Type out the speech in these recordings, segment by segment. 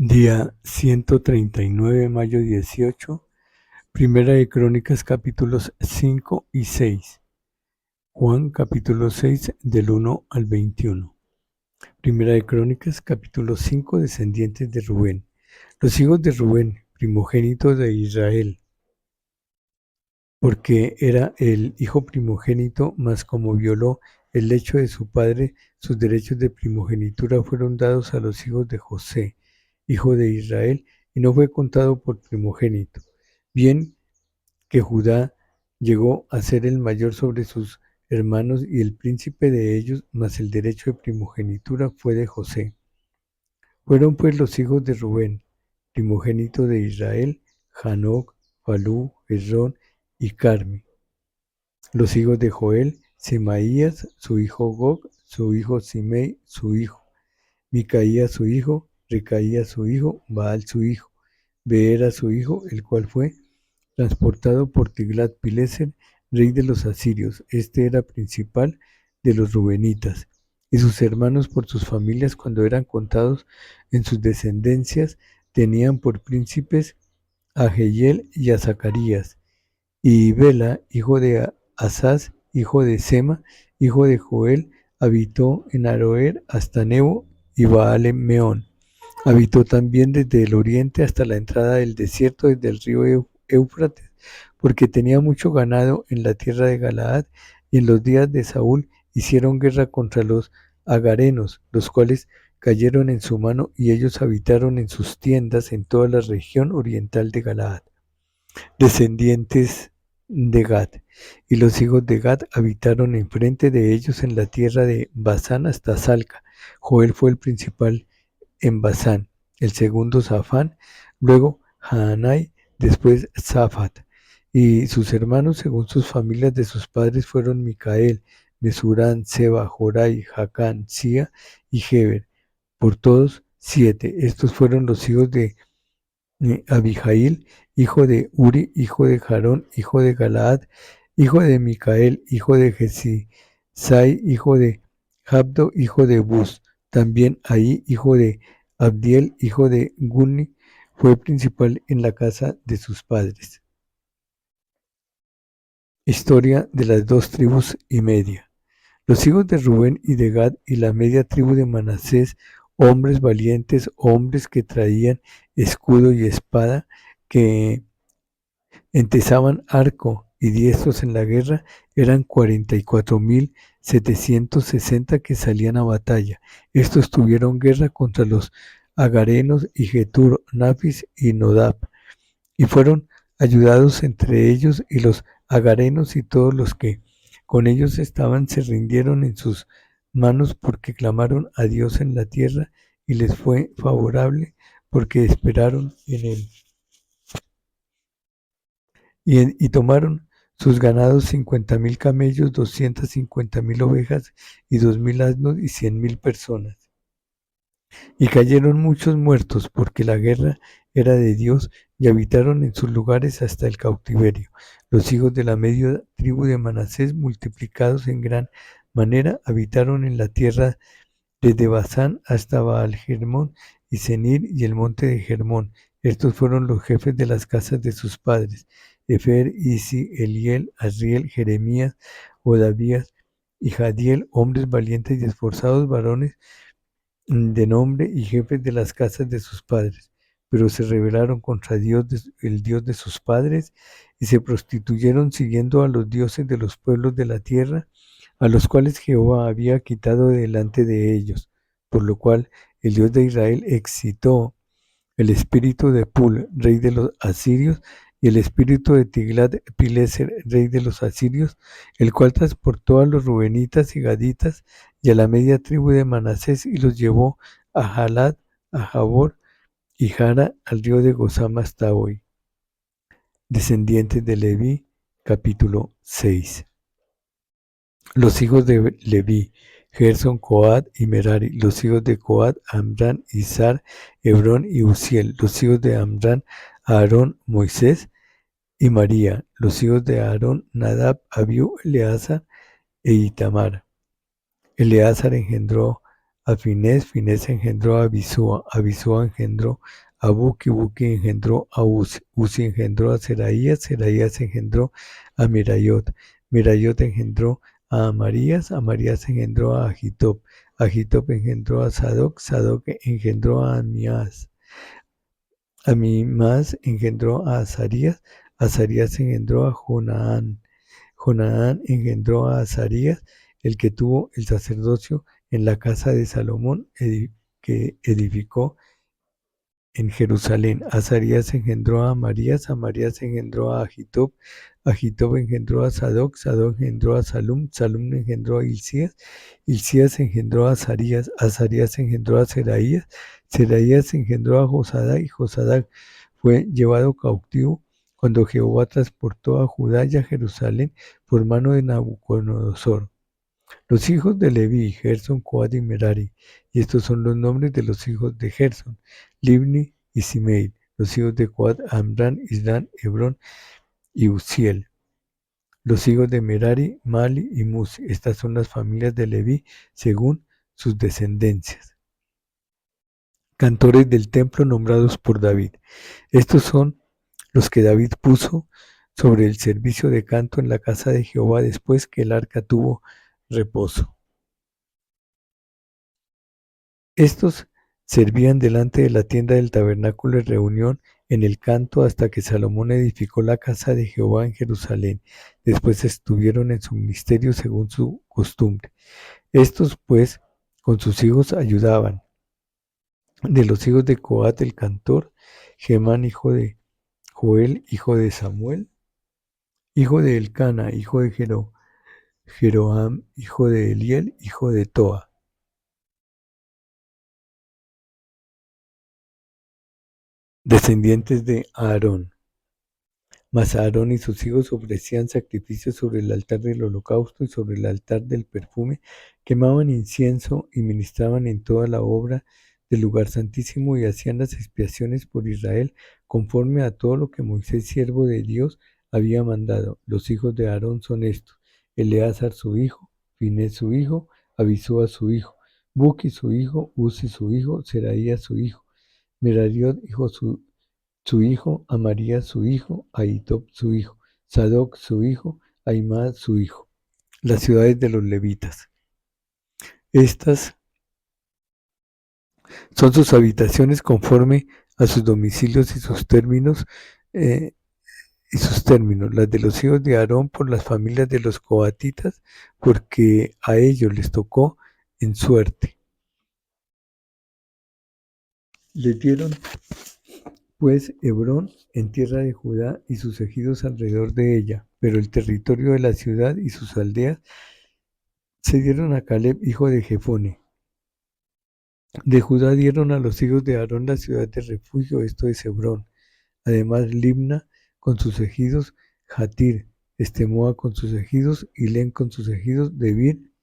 Día 139, mayo 18, Primera de Crónicas capítulos 5 y 6, Juan capítulo 6 del 1 al 21. Primera de Crónicas capítulo 5, descendientes de Rubén. Los hijos de Rubén, primogénito de Israel, porque era el hijo primogénito, mas como violó el lecho de su padre, sus derechos de primogenitura fueron dados a los hijos de José, hijo de Israel, y no fue contado por primogénito. Bien que Judá llegó a ser el mayor sobre sus hermanos y el príncipe de ellos, mas el derecho de primogenitura fue de José. Fueron pues los hijos de Rubén, primogénito de Israel, Hanoc, Falú, Hezrón y Carmi. Los hijos de Joel, Semaías, su hijo Gog, su hijo Simei, su hijo, Micaía su hijo, Recaía su hijo, Baal su hijo, Beera su hijo, el cual fue transportado por Tiglat-Pileser, rey de los asirios. Este era principal de los rubenitas, y sus hermanos por sus familias, cuando eran contados en sus descendencias, tenían por príncipes a Jehiel y a Zacarías, y Bela, hijo de Asaz, hijo de Sema, hijo de Joel, habitó en Aroer hasta Nebo y Baal-Meón. Habitó también desde el oriente hasta la entrada del desierto, desde el río Éufrates, porque tenía mucho ganado en la tierra de Galaad, y en los días de Saúl hicieron guerra contra los agarenos, los cuales cayeron en su mano, y ellos habitaron en sus tiendas en toda la región oriental de Galaad. Descendientes de Gad. Y los hijos de Gad habitaron enfrente de ellos en la tierra de Basán hasta Salca. Joel fue el principal en Basán, el segundo Safán, luego Haanai, después Safat. Y sus hermanos según sus familias de sus padres fueron Micael, Mesurán, Seba, Jorai, Jacán, Sia y Heber, por todos 7. Estos fueron los hijos de Abijail, hijo de Uri, hijo de Jarón, hijo de Galaad, hijo de Micael, hijo de Jesisai, hijo de Jabdo, hijo de Bus. También Ahí, hijo de Abdiel, hijo de Guni, fue principal en la casa de sus padres. Historia de las 2 tribus y media. Los hijos de Rubén y de Gad y la media tribu de Manasés, hombres valientes, hombres que traían escudo y espada, que entesaban arco y diestros en la guerra, eran 44,760 que salían a batalla. Estos tuvieron guerra contra los agarenos y Getur, Nafis y Nodab, y fueron ayudados entre ellos, y los agarenos y todos los que con ellos estaban se rindieron en sus manos, porque clamaron a Dios en la tierra, y les fue favorable, porque esperaron en él. Y tomaron sus ganados 50,000 camellos, 250,000 ovejas, y 2,000 asnos, y 100,000 personas. Y cayeron muchos muertos, porque la guerra era de Dios, y habitaron en sus lugares hasta el cautiverio. Los hijos de la media tribu de Manasés, multiplicados en gran manera, habitaron en la tierra desde Basán hasta Baal-Hermón y Senir y el monte de Hermón. Estos fueron los jefes de las casas de sus padres: Efer, Isi, Eliel, Asriel, Jeremías, Odavías y Jadiel, hombres valientes y esforzados, varones de nombre y jefes de las casas de sus padres. Pero se rebelaron contra Dios, el Dios de sus padres, y se prostituyeron siguiendo a los dioses de los pueblos de la tierra, a los cuales Jehová había quitado delante de ellos, por lo cual el Dios de Israel excitó el espíritu de Pul, rey de los asirios, y el espíritu de Tiglat-Pileser, rey de los asirios, el cual transportó a los rubenitas y gaditas y a la media tribu de Manasés, y los llevó a Jalad, a Jabor y Jara, al río de Gozam hasta hoy. Descendientes de Leví, capítulo 6. Los hijos de Leví: Gerson, Coat y Merari. Los hijos de Coat: Amram, Izhar, Hebrón y Uziel. Los hijos de Amram: Aarón, Moisés y María. Los hijos de Aarón: Nadab, Abiú, Eleazar e Itamar. Eleazar engendró a Finés, Finés engendró a Abisúa, Abisúa engendró a Buki, Buki engendró a Uzi, Uzi engendró a Seraías, Seraías engendró a Merayot, Merayot engendró a Amarías, Amarías engendró a Agitob, Agitob engendró a Sadoc, Sadoc engendró a Amiás, Amiás engendró a Azarías, Azarías engendró a Jonaán, Jonaán engendró a Azarías, el que tuvo el sacerdocio en la casa de Salomón, que edificó en Jerusalén. Azarías engendró a Amarías, Amarías engendró a Agitob, Agitob engendró a Sadoc, Sadoc engendró a Salum, Salum engendró a Hilcías, Hilcías engendró a Azarías, Azarías engendró a Seraías, Seraías engendró a Josadac, y Josadac fue llevado cautivo cuando Jehová transportó a Judá y a Jerusalén por mano de Nabucodonosor. Los hijos de Leví, Gersón, Coat y Merari. Y estos son los nombres de los hijos de Gersón: Libni y Simei. Los hijos de Coat, Amram, Isrán, Hebrón y Uziel. Los hijos de Merari, Mali y Musi. Estas son las familias de Leví según sus descendencias. Cantores del templo nombrados por David. Estos son los que David puso sobre el servicio de canto en la casa de Jehová después que el arca tuvo reposo. Estos servían delante de la tienda del tabernáculo de reunión en el canto hasta que Salomón edificó la casa de Jehová en Jerusalén. Después estuvieron en su ministerio según su costumbre. Estos, pues, con sus hijos ayudaban. De los hijos de Coat el cantor, Gemán hijo de Joel, hijo de Samuel, hijo de Elcana, hijo de Jeroham, hijo de Eliel, hijo de Toa. Descendientes de Aarón. Mas Aarón y sus hijos ofrecían sacrificios sobre el altar del holocausto y sobre el altar del perfume, quemaban incienso y ministraban en toda la obra del lugar santísimo y hacían las expiaciones por Israel conforme a todo lo que Moisés, siervo de Dios, había mandado. Los hijos de Aarón son estos: Eleazar su hijo, Finés su hijo, Abisúa su hijo, Buki su hijo, Uzi su hijo, Seraías su hijo, Merariot su hijo, Amarías su hijo, Ahitob su hijo, Sadoc su hijo, Ahimaaz su hijo. Las ciudades de los levitas. Estas son sus habitaciones conforme a sus domicilios y sus términos, las de los hijos de Aarón por las familias de los coatitas, porque a ellos les tocó en suerte. Les dieron pues Hebrón en tierra de Judá y sus ejidos alrededor de ella, pero el territorio de la ciudad y sus aldeas se dieron a Caleb, hijo de Jefone. De Judá dieron a los hijos de Aarón la ciudad de refugio, esto es Hebrón. Además Libna con sus ejidos, Jatir, Estemoa con sus ejidos, Hilén con sus ejidos, Debir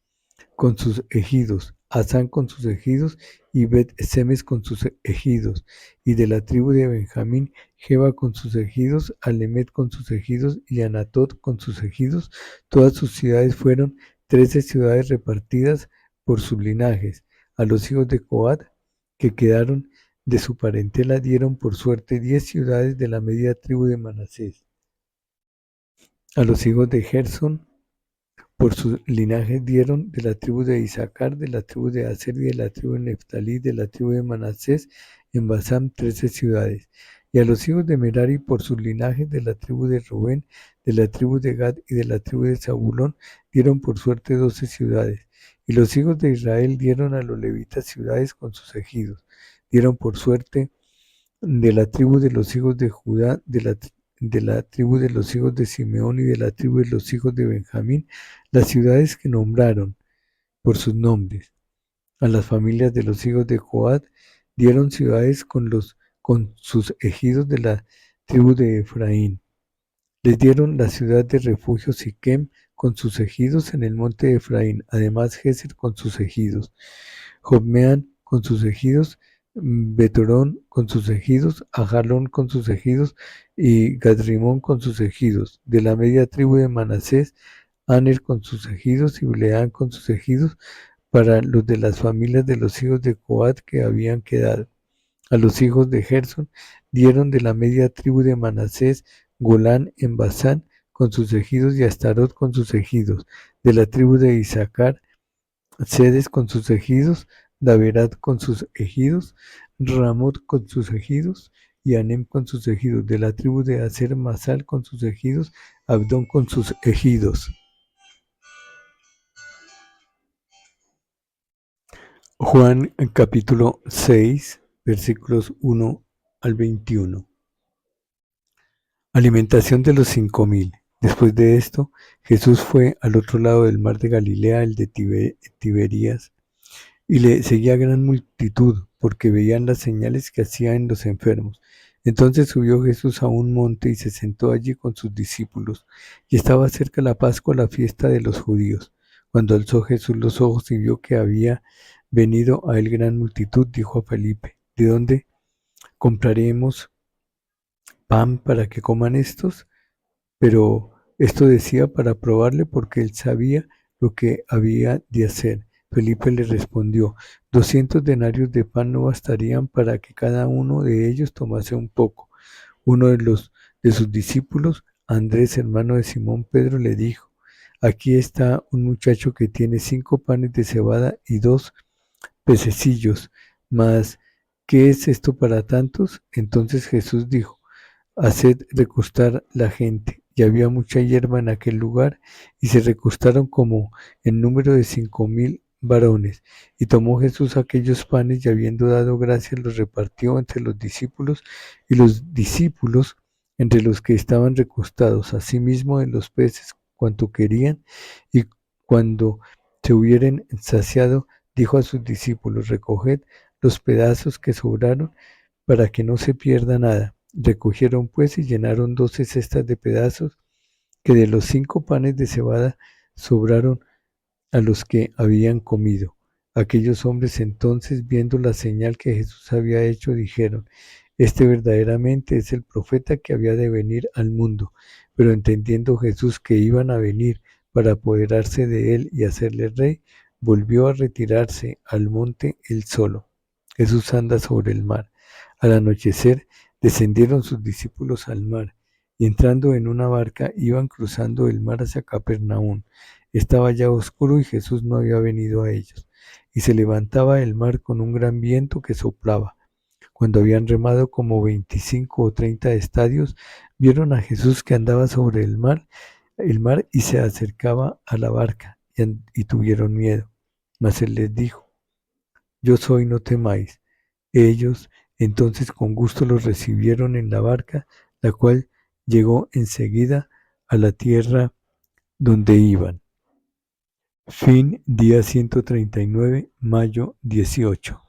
con sus ejidos, Asán con sus ejidos y Bet-Semes con sus ejidos, y de la tribu de Benjamín, Geba con sus ejidos, Alemet con sus ejidos y Anatot con sus ejidos. Todas sus ciudades fueron 13 ciudades repartidas por sus linajes. A los hijos de Coat, que quedaron de su parentela, dieron por suerte 10 ciudades de la media tribu de Manasés. A los hijos de Gersón, por sus linajes dieron de la tribu de Isaacar, de la tribu de Aser y de la tribu de Neftalí, de la tribu de Manasés, en Basán 13 ciudades. Y a los hijos de Merari por sus linajes de la tribu de Rubén, de la tribu de Gad y de la tribu de Zabulón dieron por suerte 12 ciudades. Y los hijos de Israel dieron a los levitas ciudades con sus ejidos. Dieron por suerte de la tribu de los hijos de Judá, de la tribu de los hijos de Simeón y de la tribu de los hijos de Benjamín, las ciudades que nombraron por sus nombres. A las familias de los hijos de Coat dieron ciudades con sus ejidos de la tribu de Efraín. Les dieron la ciudad de refugio Siquem con sus ejidos en el monte de Efraín, además Geser con sus ejidos, Jobmeán con sus ejidos, Betorón con sus ejidos, Ajalón con sus ejidos y Gadrimón con sus ejidos. De la media tribu de Manasés, Aner con sus ejidos y Bileán con sus ejidos, para los de las familias de los hijos de Coat que habían quedado. A los hijos de Gersón dieron de la media tribu de Manasés, Golán en Basán con sus ejidos y Astarot con sus ejidos. De la tribu de Isaacar, Sedes con sus ejidos, Daberat con sus ejidos, Ramot con sus ejidos y Anem con sus ejidos. De la tribu de Aser, Masal con sus ejidos, Abdón con sus ejidos. Juan capítulo 6, versículos 1 al 21. Alimentación de los 5.000. Después de esto, Jesús fue al otro lado del mar de Galilea, el de Tiberías, y le seguía gran multitud, porque veían las señales que hacía en los enfermos. Entonces subió Jesús a un monte y se sentó allí con sus discípulos, y estaba cerca la Pascua, la fiesta de los judíos. Cuando alzó Jesús los ojos y vio que había venido a él gran multitud, dijo a Felipe: ¿De dónde compraremos pan para que coman estos? Pero esto decía para probarle, porque él sabía lo que había de hacer. Felipe le respondió: 200 denarios de pan no bastarían para que cada uno de ellos tomase un poco. Uno de sus discípulos, Andrés, hermano de Simón Pedro, le dijo: aquí está un muchacho que tiene 5 panes de cebada y 2 pececillos, mas ¿qué es esto para tantos? Entonces Jesús dijo: haced recostar la gente. Y había mucha hierba en aquel lugar, y se recostaron como en número de 5.000 varones. Y tomó Jesús aquellos panes, y habiendo dado gracias, los repartió entre los discípulos, y los discípulos entre los que estaban recostados, asimismo de los peces cuanto querían. Y cuando se hubieren saciado, dijo a sus discípulos: recoged los pedazos que sobraron, para que no se pierda nada. Recogieron pues y llenaron 12 cestas de pedazos que de los 5 panes de cebada sobraron a los que habían comido. Aquellos hombres entonces, viendo la señal que Jesús había hecho, dijeron: este verdaderamente es el profeta que había de venir al mundo. Pero entendiendo Jesús que iban a venir para apoderarse de él y hacerle rey, volvió a retirarse al monte él solo. Jesús anda sobre el mar. Al anochecer descendieron sus discípulos al mar, y entrando en una barca iban cruzando el mar hacia Capernaum. Estaba ya oscuro y Jesús no había venido a ellos, y se levantaba el mar con un gran viento que soplaba. Cuando habían remado como 25 o 30 estadios, vieron a Jesús que andaba sobre el mar y se acercaba a la barca, y tuvieron miedo. Mas él les dijo: yo soy, no temáis. Ellos entonces con gusto los recibieron en la barca, la cual llegó enseguida a la tierra donde iban. Fin día 139, mayo 18.